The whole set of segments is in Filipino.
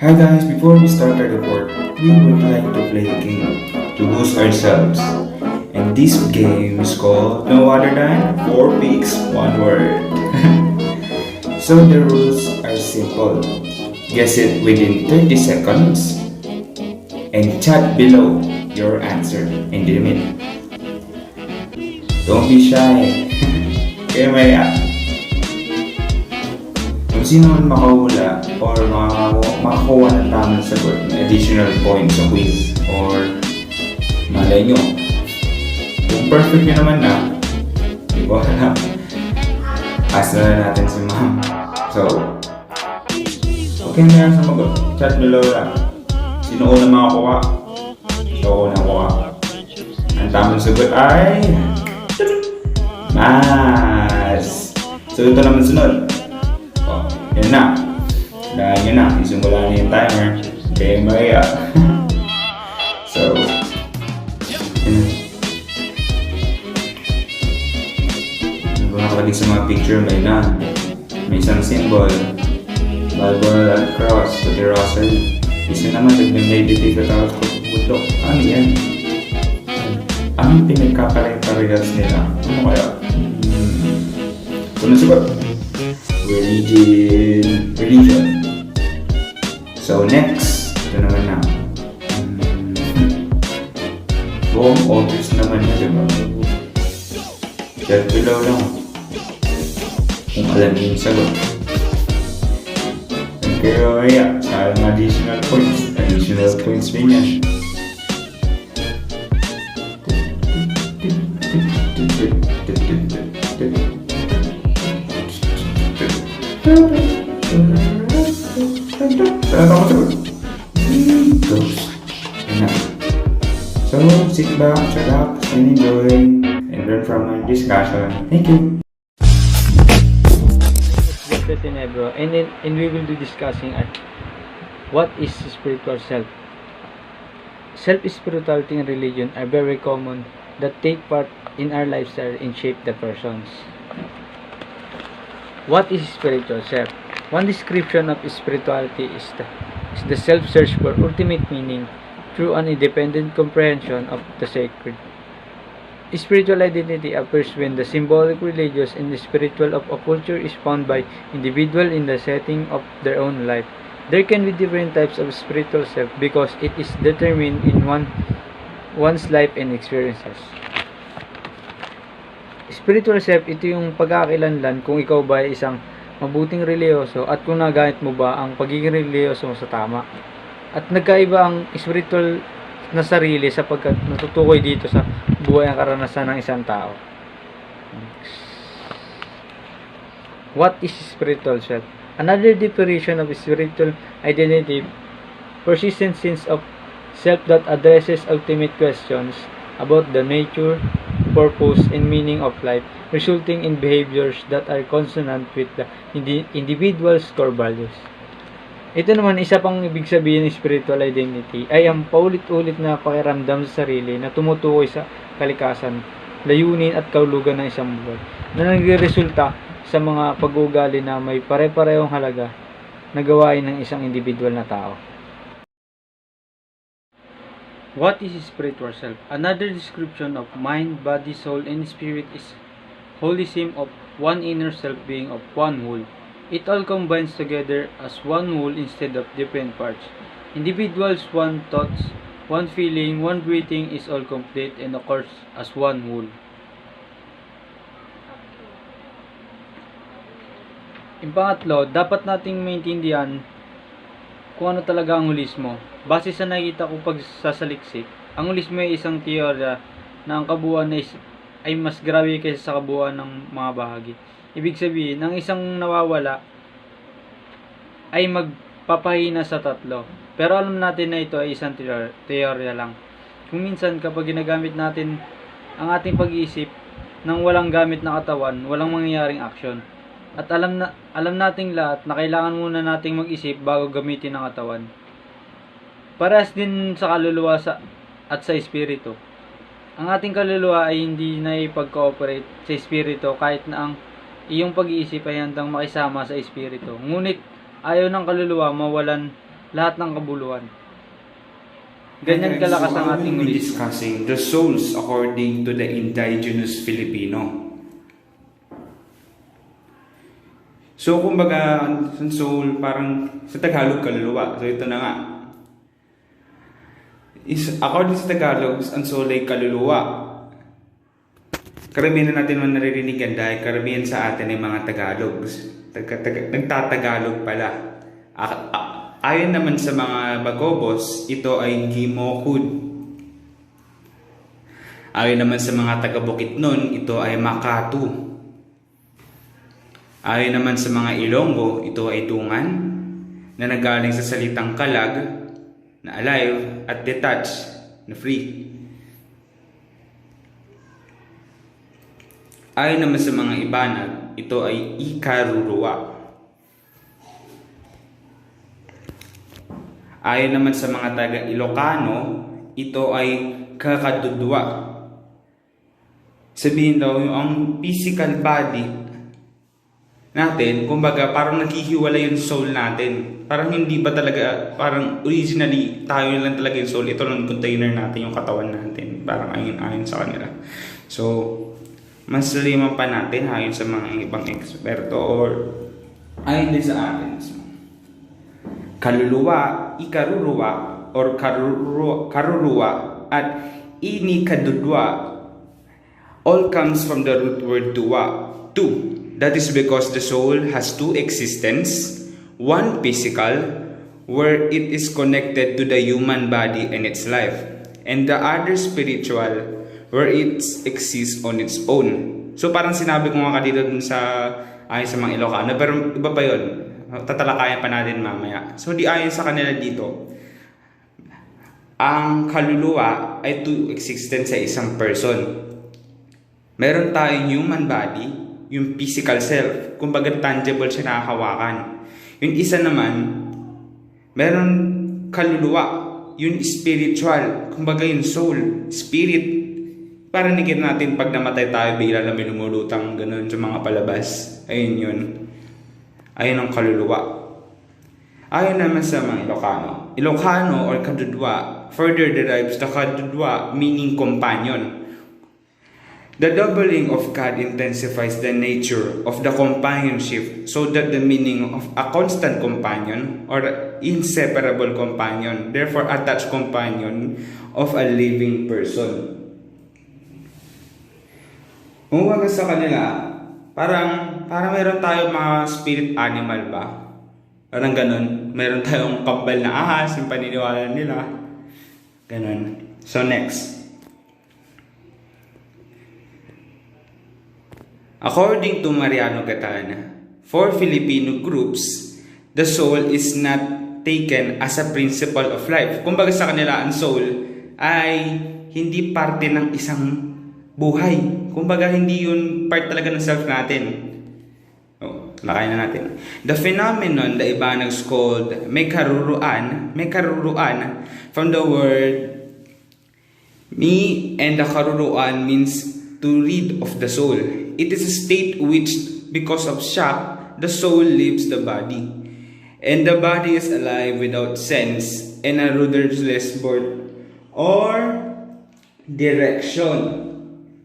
Hi guys, before we start our report, we would like to play a game to boost ourselves. And this game is called no other than 4 pigs, 1 word. So the rules are simple. Guess it within 30 seconds and chat below your answer in the minute. Don't be shy. Kaya maya. Kung sino man makahula or makakuha ng tamang sagot, may additional points sa quiz or malay nyo. Kung perfect nyo naman na, di ko alam. Ask na natin si ma'am. So, okay na yan sa mag-chat below lang. Sino una makakuha? Ito una kuha. Ang tamang sagot ay Mas! So ito naman sunod. Oh, yun na. Dahil yun na, isimula na yung timer. Okay, maya. So, yun na. Nakakalik sa mga picture, may na. May isang symbol. Bible at cross, pati rosary. Isa naman, nag-meditate at tapos bundok. Ano yan? Ang pinagkapare-parehas nila. Ano kaya? Unang sagot. Religion. So next, ito naman na. Buong authors naman na, diba? Chat below lang. Kung alam niyo yung sagot. Pero yeah, sa additional points din yan. So, sit back, shut up, and enjoy, and learn from our discussion. Thank you. Tenebro, and we will be discussing what is spiritual self. Self-spirituality and religion are very common that take part in our lifestyle and shape the persons. What is spiritual self? One description of spirituality is the self-search for ultimate meaning through an independent comprehension of the sacred. Spiritual identity appears when the symbolic, religious, and spiritual of a culture is found by individual in the setting of their own life. There can be different types of spiritual self because it is determined in one's life and experiences. Spiritual self, ito yung pagkakakilanlan kung ikaw ba ay isang mabuting reliyoso at kung nagamit mo ba ang pagiging reliyoso mo sa tama. At nagkaiba ang spiritual na sarili sapagkat natutukoy dito sa buhay ang karanasan ng isang tao. What is spiritual self? Another definition of spiritual identity, persistent sense of self that addresses ultimate questions about the nature, purpose, and meaning of life, resulting in behaviors that are consonant with the individual's core values. Ito naman, isa pang ibig sabihin ng spiritual identity ay ang paulit-ulit na pakiramdam sa sarili na tumutukoy sa kalikasan, layunin at kahulugan ng isang buhay na nagresulta sa mga pag-uugali na may pare-parehong halaga na gawain ng isang individual na tao. What is spiritual self? Another description of mind, body, soul, and spirit is holism of one inner self being of one whole. It all combines together as one whole instead of different parts. Individuals, one thoughts, one feeling, one breathing is all complete and occurs as one whole. Yung pangatlo, dapat nating maintindihan kung ano talaga ang holismo. Base sa nakita ko pagsasaliksik, ang holismo ay isang teorya na ang kabuuan ay mas grabe kaysa sa kabuuan ng mga bahagi. Ibig sabihin, ang isang nawawala ay magpapahina sa tatlo. Pero alam natin na ito ay isang teorya lang. Kung minsan kapag ginagamit natin ang ating pag-iisip nang walang gamit na katawan, walang mangyayaring aksyon. At alam nating lahat na kailangan muna nating mag-isip bago gamitin ang katawan. Parehas din sa kaluluwa at sa espiritu. Ang ating kaluluwa ay hindi na ipag-cooperate sa espiritu kahit na ang iyong pag-iisip ay handang makisama sa espiritu. Ngunit ayaw ng kaluluwa mawalan lahat ng kabuluhan. Ganyan kalakas ang ating we'll be holismo. discussing the souls according to the indigenous Filipino. So, kumbaga, ang soul, parang sa Tagalog, kaluluwa. So, ito na nga. According sa Tagalog, ang soul ay kaluluwa. Karamihan na natin man naririnig yan dahil karamihan sa atin ay mga Tagalog. Nagtatagalog pala. Ayon naman sa mga Bagobos, ito ay Gimokud. Ayon naman sa mga taga-Bukidnon, ito ay Makatu. Ayon naman sa mga Ilonggo, ito ay Dungan, na nagaling sa salitang kalag, na alive, at detached, na free. Ayon naman sa mga Ibanag, ito ay ikaruruwa. Ayon naman sa mga taga-Ilocano, ito ay kakadudwa. Sabihin daw, ang physical body natin, kumbaga parang naghihiwalay yung soul natin. Parang hindi ba talaga, parang originally, tayo lang talaga yung soul. Ito lang container natin, yung katawan natin. Parang ayon sa kanila. So, mas liman pa natin ayon sa mga ibang eksperto or ayon din sa atin. Kaluluwa, ikaruruwa, or karuruwa, at inikadudwa all comes from the root word duwa, two. That is because the soul has two existence, one physical, where it is connected to the human body and its life, and the other spiritual, where it exists on its own. So parang sinabi ko nga dito dun ayon sa mga Ilocano, pero iba pa yun. Tatalakayan pa natin mamaya. So di ayon sa kanila dito, ang kaluluwa ay two existence sa isang person. Meron tayong human body, yung physical self, kumbaga tangible siya, nakahawakan. Yung isa naman, meron kaluluwa, yung spiritual, kumbaga yung soul, spirit. Para nigit natin pag namatay tayo, bigla lang may lumulutang ganun sa mga palabas. Ayun yun. Ayun ang kaluluwa. Ayon naman sa mga Ilocano. Ilocano or kadudwa further derives the kadudwa meaning companion. The doubling of God intensifies the nature of the companionship so that the meaning of a constant companion or inseparable companion, therefore attached companion of a living person. Kung sa kanila, parang meron tayong mga spirit animal ba? Parang ganun. Meron tayong kambal na ahas, yung paniniwala nila. Ganun. So next. According to Mariano Gatana, for Filipino groups, the soul is not taken as a principle of life. Kumbaga sa kanila, ang soul ay hindi parte ng isang buhay. Kumbaga hindi yun part talaga ng self natin. Lakayin na natin. The phenomenon the Ibanags called mekaruruan from the word mi, and the karuruan means to rid of the soul. It is a state which, because of shock, the soul leaves the body. And the body is alive without sense and a rudderless birth or direction.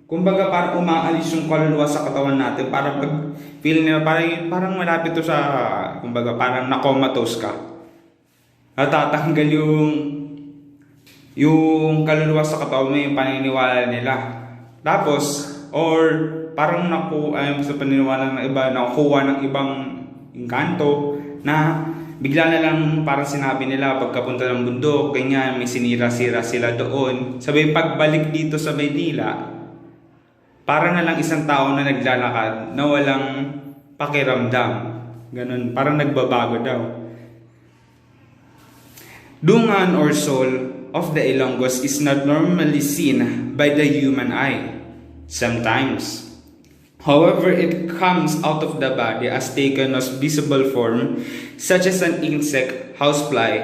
Kumbaga parang umaalis yung kaluluwa sa katawan natin para pag feel nila parang malapit to sa, kumbaga parang nakomatose ka. Natatanggal yung kaluluwa sa katawan mo, yung paniniwala nila. Tapos or parang sa paniniwala ng iba, nakukuha ng ibang engkanto na bigla na lang parang sinabi nila pagkapunta ng bundok, ganyan, may sinira-sira sila doon. Sabay pagbalik dito sa Maynila, parang na lang isang tao na naglalakad na walang pakiramdam. Ganun, parang nagbabago daw. Dungan or soul of the Ilonggos is not normally seen by the human eye. Sometimes. However, it comes out of the body as taken as visible form, such as an insect, housefly,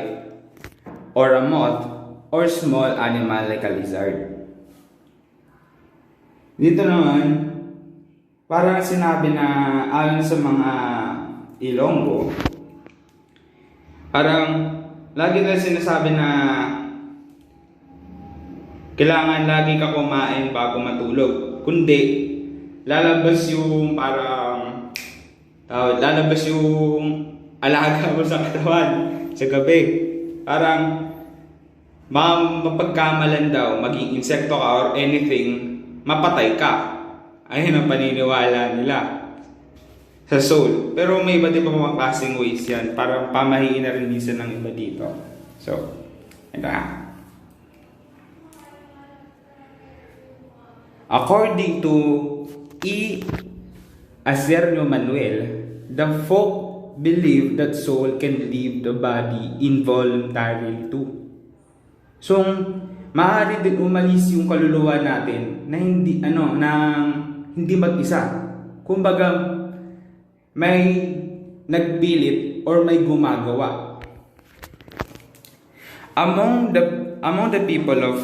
or a moth, or small animal like a lizard. Dito naman, parang sinabi na ayon sa mga Ilonggo, parang lagi na sinasabi na kailangan lagi ka kumain bago matulog. Kundi, lalabas yung lalabas yung alaga mo sa katawan sa gabi. Parang, mapagkamalan daw, maging insekto ka or anything, mapatay ka. Ayun ang paniniwala nila sa soul. Pero may iba din pa mga klaseng ways yan. Parang pamahiin na rin minsan ng iba dito. So, ito ha. According to E. Azernio Manuel, the folk believe that soul can leave the body involuntarily too. So, maaari din umalis yung kaluluwa natin na hindi mag-isa. Kumbaga, may nagpilit or may gumagawa. Among the people of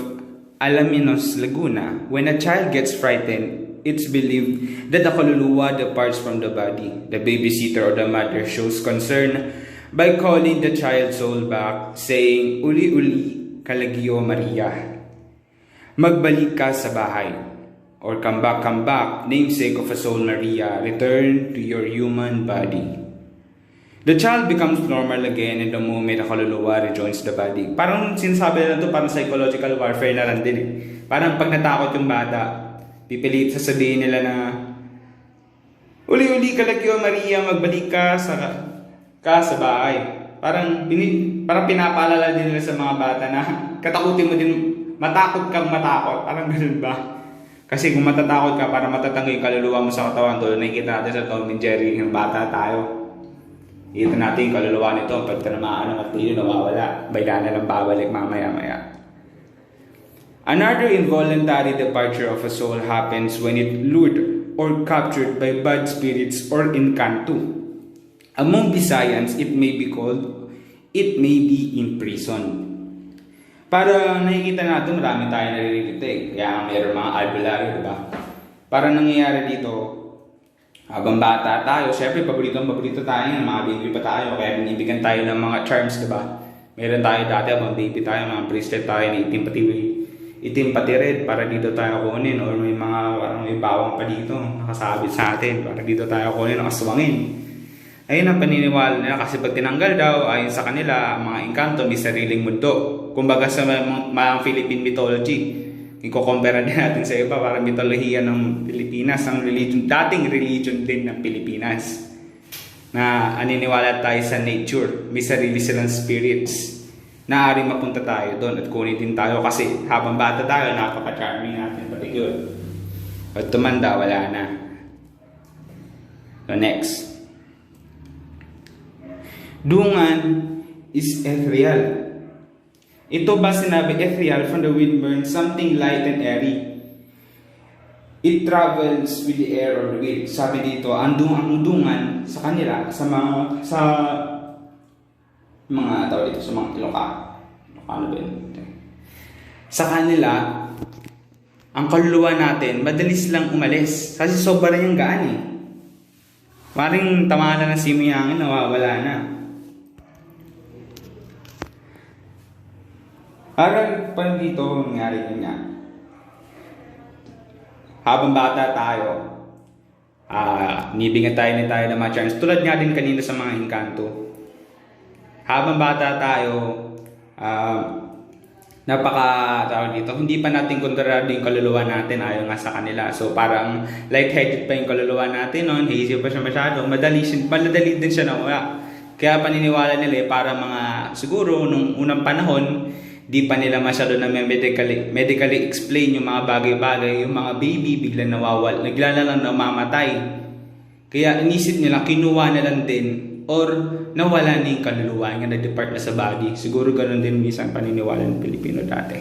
Alaminos, Laguna, when a child gets frightened, it's believed that the kaluluwa departs from the body. The babysitter or the mother shows concern by calling the child's soul back, saying, "Uli-uli, Kalagyo Maria. Magbalik ka sa bahay." Or come back, namesake of a soul Maria, return to your human body. The child becomes normal again in the moment the kaluluwa rejoins the body. Parang sinasabi na ito, parang psychological warfare na lang din eh. Parang pag natakot yung bata, pipilit sasabihin nila na, "Uli-uli Kalagyo Maria, magbalik ka sa bahay." Parang pinapaalala din nila sa mga bata na katakutin mo din, matakot kang matakot. Parang ganun ba? Kasi kung matatakot ka, para matatanggo yung kaluluwa mo sa katawan, tulad nakikita natin sa Tom and Jerry, yung bata tayo. Ito natin yung kaluluwa nito, pag tinamaan ng martilyo, nawawala. Bigla na lang babalik mamaya-maya. Another involuntary departure of a soul happens when it lured or captured by bad spirits or encanto. Among Visayans, it may be imprisoned. Para nakikita natin, marami tayo naririnig eh. Kaya mayroon mga albularyo, diba? Para nangyayari dito, habang bata tayo, syempre paborito tayo ng mga baby pa tayo. Kaya binibigyan tayo ng mga charms, diba? Meron tayo dati habang baby tayo, mga bracelet tayo na itim pati red para dito tayo kunin. Or may mga may bawang pa dito nakasabit sa atin para dito tayo kunin ng aswangin. Ayun ang paniniwala nila kasi pag tinanggal daw, ayon sa kanila, mga engkanto may sariling mundo. Kumbaga sa mga Philippine mythology, iko-compare din natin sa iba, parang mitolohiya ng Pilipinas, ang dating religion din ng Pilipinas. Na aniniwala tayo sa nature, may sarili silang spirits. Naaaring mapunta tayo doon at kunin din tayo kasi habang bata tayo, napaka-charming natin, pati good. At tumanda, wala na. So next. Dungan is ethereal. Ito ba sinabi ethereal from the wind burns, something light and airy. It travels with the air or the wind. Sabi dito, ang dungan sa kanila, sa mga tawag dito, sa mga Ilocano ba yun? Sa kanila, ang kaluluwa natin, madalis lang umalis. Kasi sobrang yung gaan eh. Maring tama na ng simiyangin, nawawala na. Parang dito nangyari yun nga. Habang bata tayo, nibigyan tayo ng mga chance. Tulad nga din kanina sa mga engkanto. Habang bata tayo, tawag dito, hindi pa natin kontrolado yung kaluluwa natin ayon nga sa kanila. So parang light-headed pa yung kaluluwa natin noon, hazy pa siya masyado, madali din siya nawala. Kaya paniniwala nila para mga, siguro nung unang panahon, di pa nila masyado na medically explain yung mga bagay-bagay, yung mga baby biglang nawawala, bigla na lang namamatay. Kaya inisip nila, kinuha na lang din or nawala na yung kaluluwa nga na-depart na sa body. Siguro ganun din minsan paniniwala ng Pilipino dati.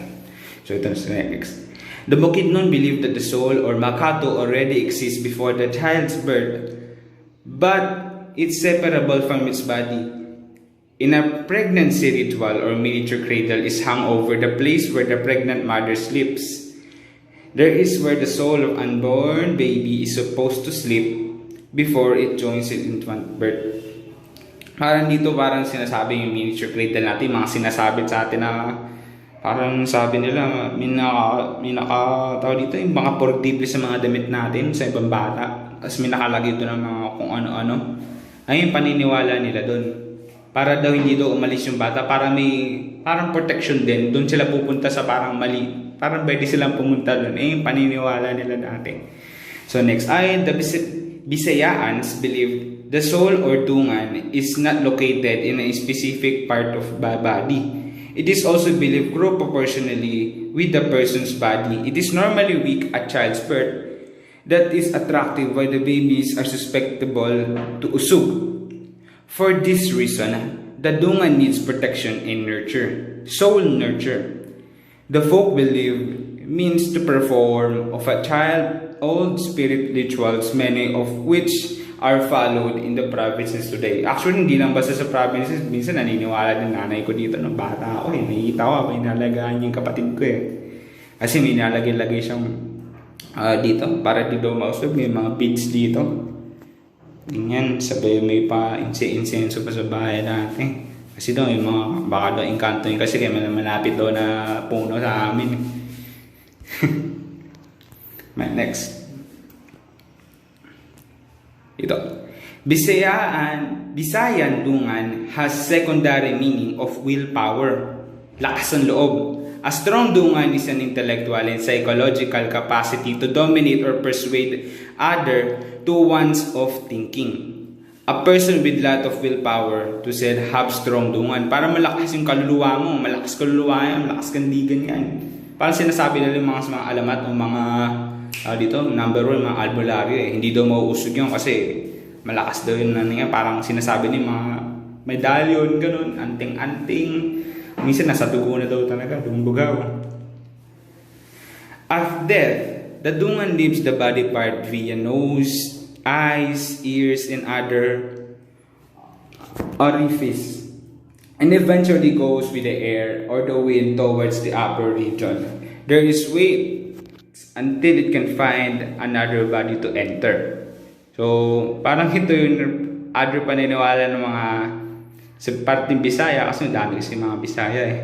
So ito na sa next. The Bukidnon believed that the soul or Makato already exists before the child's birth, but it's separable from its body. In a pregnancy ritual or miniature cradle is hung over the place where the pregnant mother sleeps. There is where the soul of unborn baby is supposed to sleep before it joins its infant birth. Parang dito parang sinasabi yung miniature cradle natin, mga sinasabit sa atin na parang sabi nila, tawag dito, yung mga portable sa mga damit natin sa ibang bata. Tapos may nakalagay doon ng mga kung ano-ano. Ayun, paniniwala nila doon. Para daw hindi daw umalis yung bata, para may parang protection din. Doon sila pupunta sa parang mali. Parang pwede silang pumunta doon. Yung paniniwala nila dati. So next, the Bisayans believe the soul or dungan is not located in a specific part of the body. It is also believed grow proportionally with the person's body. It is normally weak at child's birth. That is attractive why the babies are susceptible to usug. For this reason, the dungan needs protection and nurture. Soul nurture. The folk believe means to perform of a child old spirit rituals, many of which are followed in the provinces today. Actually, hindi lang basta sa provinces. Minsan naniniwala din nanay ko dito ng bata ako. Nakikita ko, may nalagaan yung kapatid ko eh. Kasi may nalagay-lagay siyang dito para di daw mausog. May mga beads dito. Ganyan, sabay may pa insenso pa sa bahay natin. Kasi daw yung mga, baka daw inkanto yun kasi kaya malapit daw na puno sa amin. Next. Ito. Bisayan dungan has secondary meaning of willpower. Lakas ng loob. A strong dungan is an intellectual and psychological capacity to dominate or persuade other to one's of thinking. A person with lot of willpower to said have strong dungan. Para malakas yung kaluluwa mo, malakas kaluluwa yan, malakas kandigan yan. Parang sinasabi nila yung mga alamat o mga dito, number 1, mga albularyo eh. Hindi daw mauusog yun kasi malakas daw yun parang sinasabi ni mga medalyon, ganun, anting-anting. Minsan nasa dugo na daw talaga, dumbugaw. At death, the dungan leaves the body part via nose, eyes, ears, and other orifice, and eventually goes with the air or the wind towards the upper region. There is weight until it can find another body to enter. So, parang ito yung other paniniwala ng mga sa parting Bisaya, kasi dami kasi mga Bisaya eh.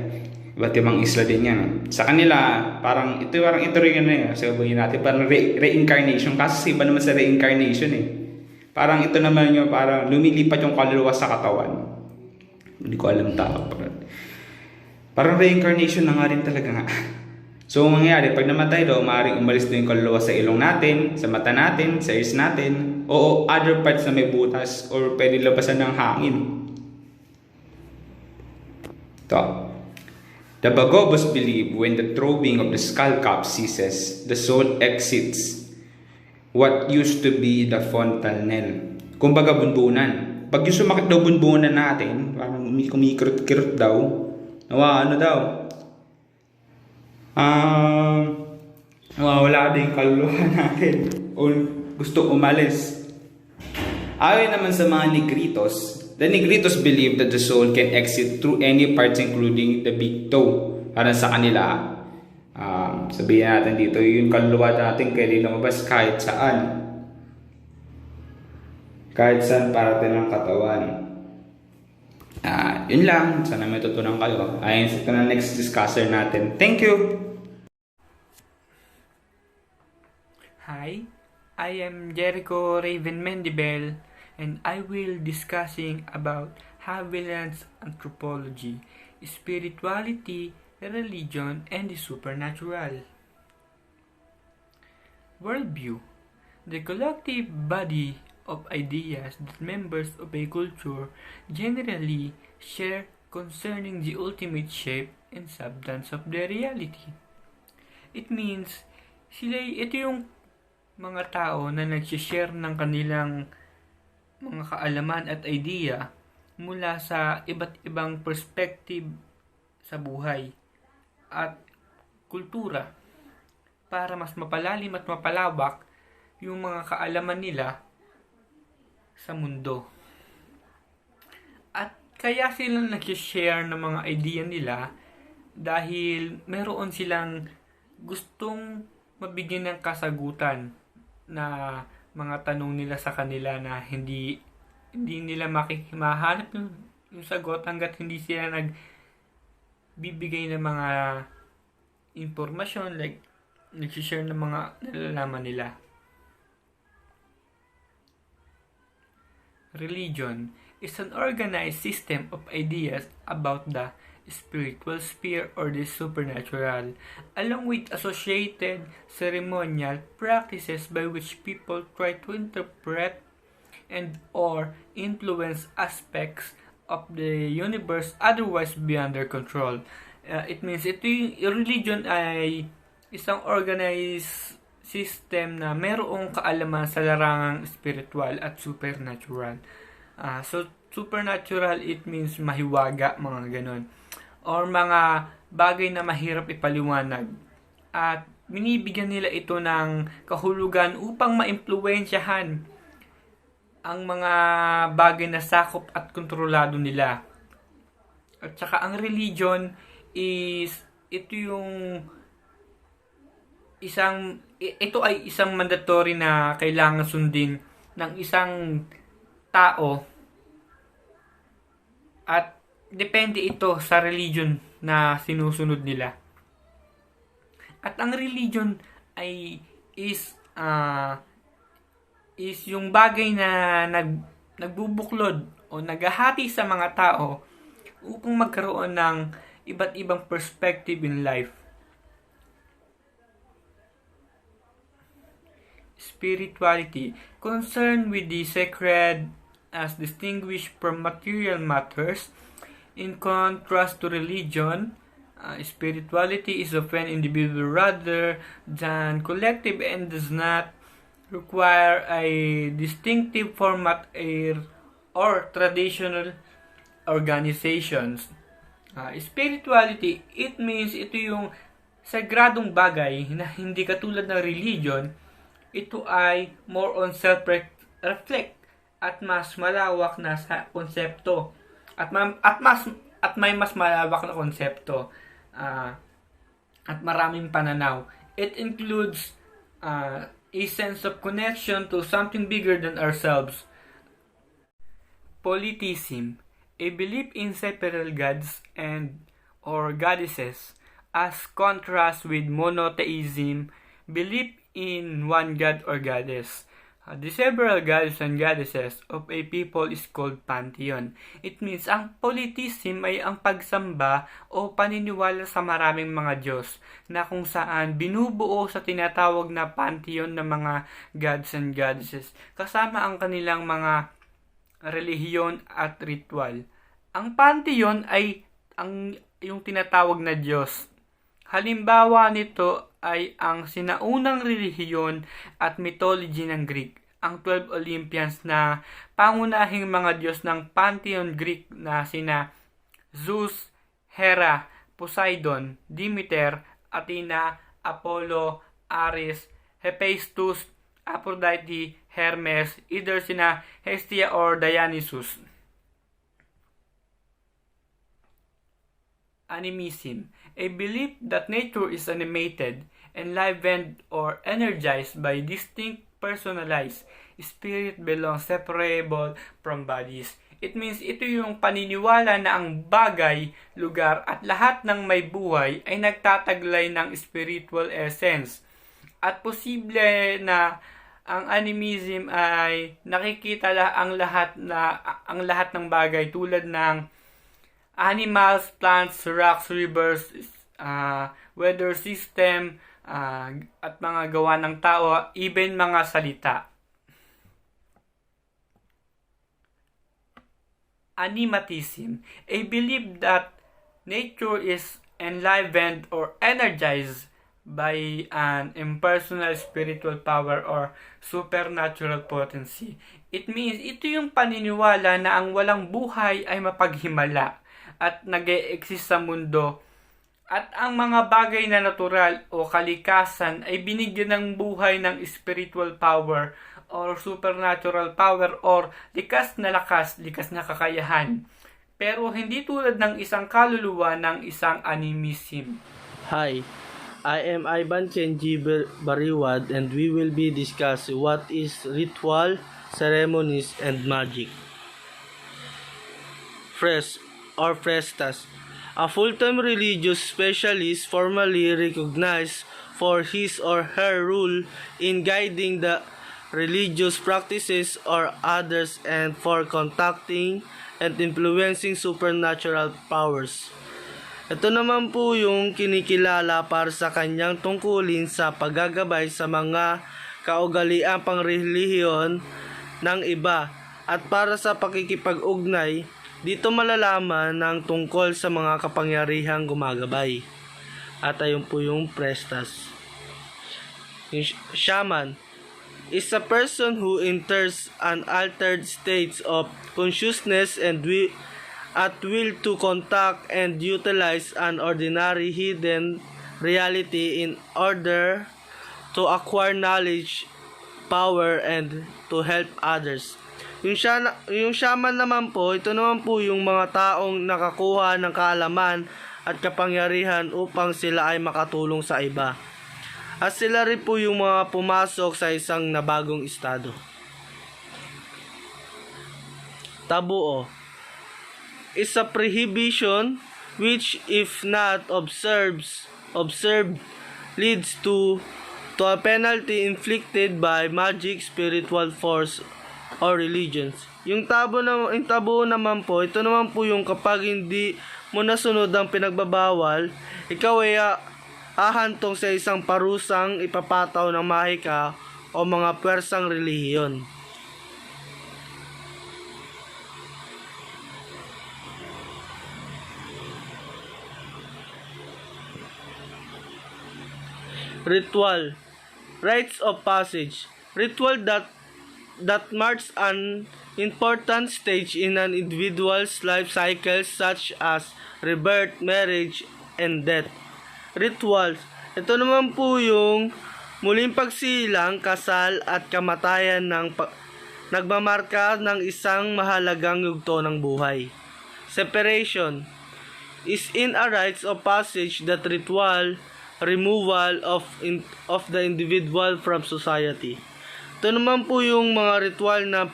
Iba't ibang isla din yan. Sa kanila, parang ito rin yun eh. Sabihin natin, parang reincarnation. Kasi iba naman sa reincarnation eh. Parang ito naman yung parang lumilipat yung kaluluwa sa katawan. Hindi ko alam tawag. Parang reincarnation na nga rin talaga nga. So, mangyayari, pag namatay daw, maaaring umalis na yung kaluluwa sa ilong natin, sa mata natin, sa ears natin, o other parts na may butas, or pwede labasan ng hangin. Ito. The Bagobos believe when the throbbing of the skull cap ceases, the soul exits what used to be the fontanel. Kumbaga bunbunan. Pag yung sumakit daw bunbunan natin, parang kumikirot-kirot daw, wala din yung kaluluwa natin o gusto umalis. Ayon naman sa mga Negritos, the Negritos believe that the soul can exit through any parts including the big toe. Para sa kanila, sabihin natin dito, yung kaluluwa natin pwede lumabas kahit saan. Kahit saan parating ng katawan. Yun lang. Sana may tutunan kayo. Ayon sa next discusser natin. Thank you! Hi, I am Jericho Raven Mendibel, and I will discussing about Haviland's anthropology, spirituality, religion, and the supernatural. Worldview: the collective body of ideas that members of a culture generally share concerning the ultimate shape and substance of their reality. It means, ito yung mga tao na nag-share ng kanilang mga kaalaman at idea mula sa iba't ibang perspective sa buhay at kultura para mas mapalalim at mapalawak yung mga kaalaman nila sa mundo. At kaya silang nag-share ng mga idea nila dahil meron silang gustong mabigyan ng kasagutan na mga tanong nila sa kanila na hindi hindi nila mahanap yung sagot hanggat hindi sila nagbibigay ng mga impormasyon, like nag-share ng mga nalalaman nila. Religion is an organized system of ideas about the spiritual sphere or the supernatural, along with associated ceremonial practices by which people try to interpret and or influence aspects of the universe otherwise beyond their control. It means yung religion ay isang organized system na mayroong kaalaman sa larangang spiritual at supernatural. So, supernatural, it means mahiwaga, mga ganon. Or mga bagay na mahirap ipaliwanag. At binibigyan nila ito ng kahulugan upang maimpluwensyahan ang mga bagay na sakop at kontrolado nila. At saka ang religion is, ito ay isang mandatory na kailangan sundin ng isang tao at depende ito sa religion na sinusunod nila. At ang religion ay is yung bagay na nagbubuklod o naghahati sa mga tao upang magkaroon ng iba't ibang perspective in life. Spirituality, concerned with the sacred as distinguished from material matters. In contrast to religion, spirituality is often individual rather than collective and does not require a distinctive format or traditional organizations. Spirituality, it means ito yung sagradong bagay na hindi katulad ng religion. Ito ay more on self-reflect at mas malawak na sa konsepto. At may mas malawak na konsepto. At maraming pananaw. It includes a sense of connection to something bigger than ourselves. Polytheism, a belief in several gods and or goddesses, as contrast with monotheism, belief in one god or goddess. The several gods and goddesses of a people is called pantheon. It means ang polytheism ay ang pagsamba o paniniwala sa maraming mga Diyos na kung saan binubuo sa tinatawag na pantheon ng mga gods and goddesses kasama ang kanilang mga relihiyon at ritual. Ang pantheon ay yung tinatawag na Diyos. Halimbawa nito ay ang sinaunang relihiyon at mythology ng Greek, ang 12 Olympians na pangunahing mga Diyos ng Pantheon Greek na sina Zeus, Hera, Poseidon, Demeter, Athena, Apollo, Ares, Hephaestus, Aphrodite, Hermes, either sina Hestia or Dionysus. Animism, a belief that nature is animated, enlivened, or energized by distinct personalized spirit belongs separable from bodies. It means ito yung paniniwala na ang bagay, lugar, at lahat ng may buhay ay nagtataglay ng spiritual essence. At posible na ang animism ay nakikita ang lahat ng bagay tulad ng animals, plants, rocks, rivers, weather system, at mga gawa ng tao, even mga salita. Animatism, a belief that nature is enlivened or energized by an impersonal spiritual power or supernatural potency. It means ito yung paniniwala na ang walang buhay ay mapaghimala at nag-e-exist sa mundo at ang mga bagay na natural o kalikasan ay binigyan ng buhay ng spiritual power or supernatural power or likas na kakayahan. Pero hindi tulad ng isang kaluluwa ng isang animism. Hi, I am Ivan Kenji Bariwad and we will be discussing what is ritual, ceremonies, and magic. Fres or Frestas, a full-time religious specialist formally recognized for his or her role in guiding the religious practices or others and for contacting and influencing supernatural powers. Ito naman po yung kinikilala para sa kanyang tungkulin sa paggagabay sa mga kaugaliang pangrelihiyon ng iba at para sa pakikipag-ugnay. Dito malalaman ng tungkol sa mga kapangyarihang gumagabay. At ayun po yung Prestas. Yung shaman is a person who enters an altered state of consciousness and at will to contact and utilize an ordinary hidden reality in order to acquire knowledge, power, and to help others. Yung shaman naman po, ito naman po yung mga taong nakakuha ng kaalaman at kapangyarihan upang sila ay makatulong sa iba. At sila rin po yung mga pumasok sa isang nabagong estado. Tabuo is a prohibition which if not observed leads to a penalty inflicted by magic, spiritual force, or religions. Yung tabu naman po, ito naman po yung kapag hindi mo nasunod ang pinagbabawal, ikaw ay ahantong sa isang parusang ipapataw ng mahika o mga pwersang relihiyon. Ritual, rites of passage, ritual that marks an important stage in an individual's life cycle such as rebirth, marriage, and death. Rituals, ito naman po yung muling pagsilang, kasal at kamatayan ng nagmamarka ng isang mahalagang yugto ng buhay. Separation is in a rites of passage that ritual removal of the individual from society. Ito naman po yung mga ritual na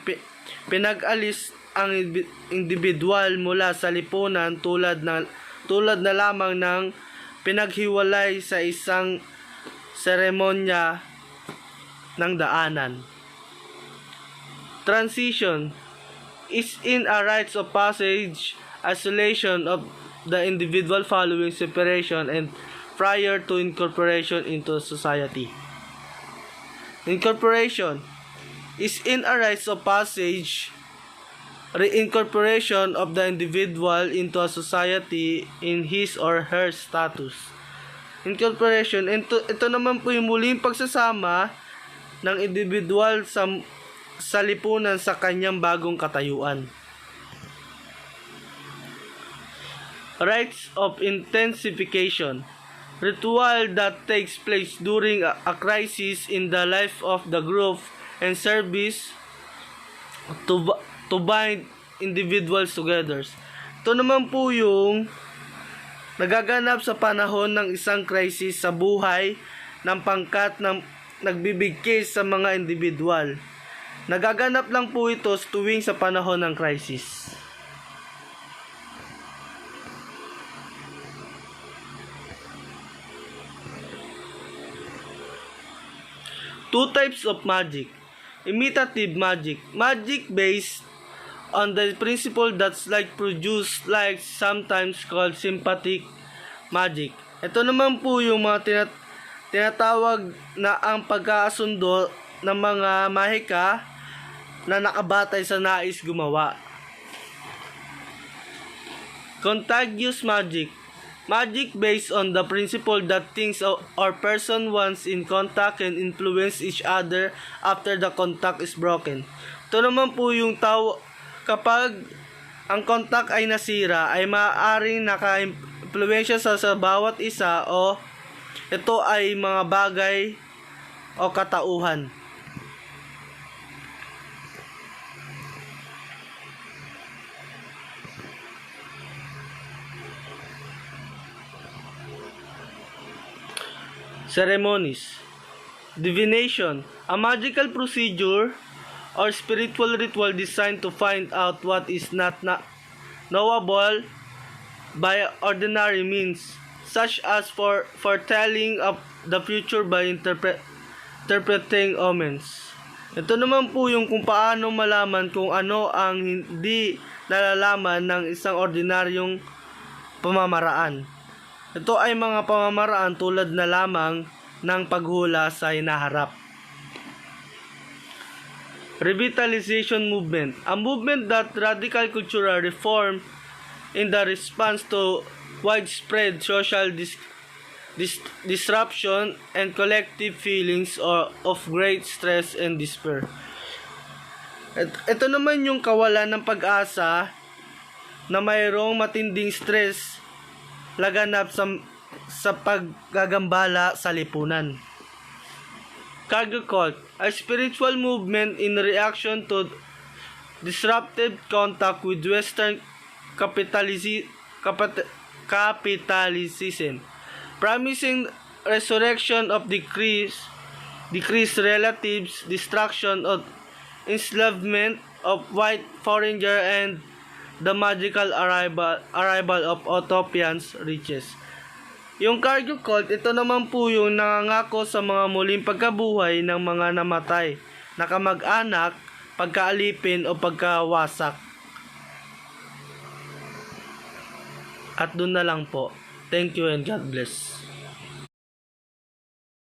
pinag-alis ang individual mula sa lipunan tulad na lamang ng pinaghiwalay sa isang seremonya ng daanan. Transition is in a rites of passage, isolation of the individual following separation and prior to incorporation into society. Incorporation is in a rites of passage, reincorporation of the individual into a society in his or her status. Incorporation, ito naman po yung muling pagsasama ng individual sa lipunan sa kanyang bagong katayuan. Rites of intensification, ritual that takes place during a crisis in the life of the group and service to bind individuals together. Ito naman po yung nagaganap sa panahon ng isang crisis sa buhay ng pangkat ng nagbibigkis sa mga individual. Nagaganap lang po ito tuwing sa panahon ng crisis. Two types of magic. Imitative magic. Magic based on the principle that's like produce like sometimes called sympathetic magic. Ito naman po yung mga tinatawag na ang pagkakasundo ng mga mahika na nakabatay sa nais gumawa. Contagious magic. Magic based on the principle that things or person once in contact can influence each other after the contact is broken. Ito naman po yung kapag ang contact ay nasira ay maaaring naka-impluensya sa bawat isa o ito ay mga bagay o katauhan. Ceremonies. Divination, a magical procedure or spiritual ritual designed to find out what is not knowable by ordinary means, such as foretelling of the future by interpreting omens. Ito naman po yung kung paano malaman kung ano ang hindi nalalaman ng isang ordinaryong pamamaraan. Ito ay mga pamamaraan tulad na lamang ng paghula sa hinaharap. Revitalization movement. A movement that radical cultural reform in the response to widespread social disruption and collective feelings of great stress and despair. Ito naman yung kawalan ng pag-asa na mayroong matinding stress laganap sa paggagambala sa lipunan. Cargo cult, a spiritual movement in reaction to disruptive contact with Western capitalism, promising resurrection of decreased relatives, destruction of enslavement of white foreigner, and the magical arrival of utopians riches. Yung cargo cult, ito naman po yung nangangako sa mga muling pagkabuhay ng mga namatay, na kamag-anak, pagkaalipin o pagkawasak. At doon na lang po. Thank you and God bless.